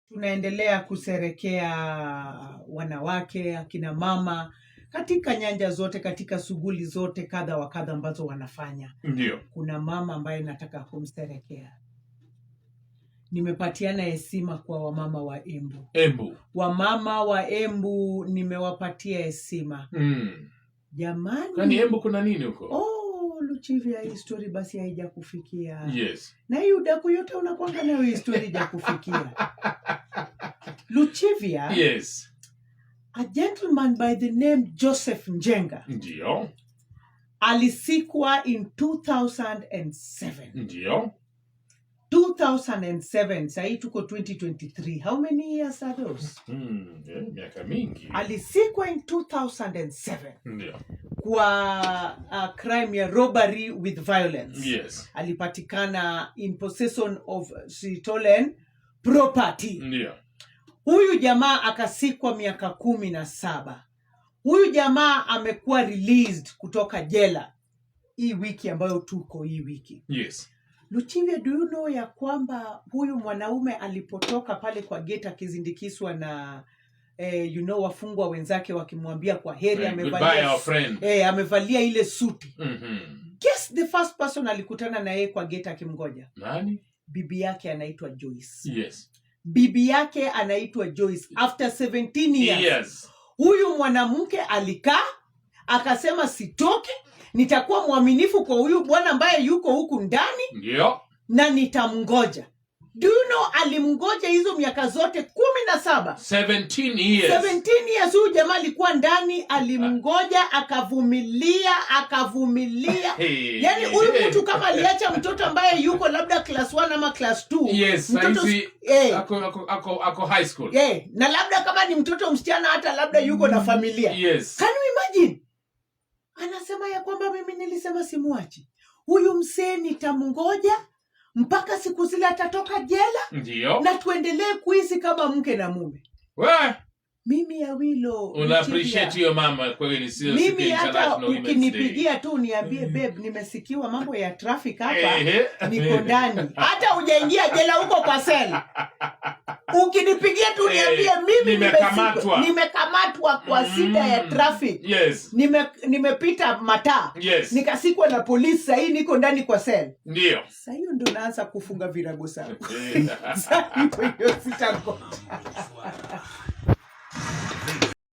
Tunaendelea kuserekea wanawake, akina mama katika nyanja zote, katika shughuli zote kadha wa kadha ambazo wanafanya. Ndio. Kuna mama ambaye nataka kumserekea. Nimepatiana heshima kwa wamama wa Embu. Wamama wa Embu nimewapatia heshima. Jamani. Kwani Embu kuna nini huko? Luchivya, hii story basi haijakufikia. Yes. Na hiyo daku yote unakwanga nayo hii story haijakufikia. Luchivya. Yes. A gentleman by the name Joseph Njenga. Ndio. Alisikwa in 2007. Ndio. 2007, sasa tuko 2023. How many years are those? Miaka mingi. Alisikwa in 2007. Ndio. Kwa crime ya robbery with violence. Yes. Alipatikana in possession of stolen property. Ndio. Huyu jamaa akasikwa miaka 17. Huyu jamaa amekuwa released kutoka jela hii wiki ambayo tuko hii wiki. Yes. Luchivya, do you know ya kwamba huyu mwanaume alipotoka pale kwa gate akizindikizwa na wafungwa wenzake wakimwambia kwa heri, amevalia ile suti. Guess the first person alikutana na yeye kwa gate akimgoja. Nani? Bibi yake anaitwa Joyce. Yes. Bibi yake anaitwa Joyce. After 17 years. Yes. Huyu mwanamke alikaa akasema sitoke, nitakuwa mwaminifu kwa huyu bwana ambaye yuko huku ndani. Ndio. Na nitamngoja. Do you know alimngoja hizo miaka zote 17? 17 years. 17 years huyu jamaa alikuwa ndani, alimngoja, akavumilia. Yaani huyu mtu kama aliacha mtoto ambaye yuko labda class 1 ama class 2. Yes, mtoto ako high school. Na labda kama ni mtoto msichana hata labda yuko na familia. Yes. Can you imagine? Anasema ya kwamba mimi nilisema simuachi. Huyu msee nitamngoja mpaka siku zile atatoka jela. Ndio. Na tuendelee kuishi kama mke na mume. Mimi ya Wilo. Una appreciate your mama kweli, sio siku mimi hata ukinipigia tu niambie babe nimesikiwa mambo ya traffic hapa, niko ndani. Hata hujaingia jela huko kwa sela. Ukinipigia tu niambie mimi nimekamatwa kwa shida ya traffic. Yes. Nimepita mataa. Yes. Nikasikwa na polisi, sasa hii niko ndani kwa sela. Ndio. Sasa hiyo ndo naanza kufunga virago zangu. Sasa hiyo sitangoja.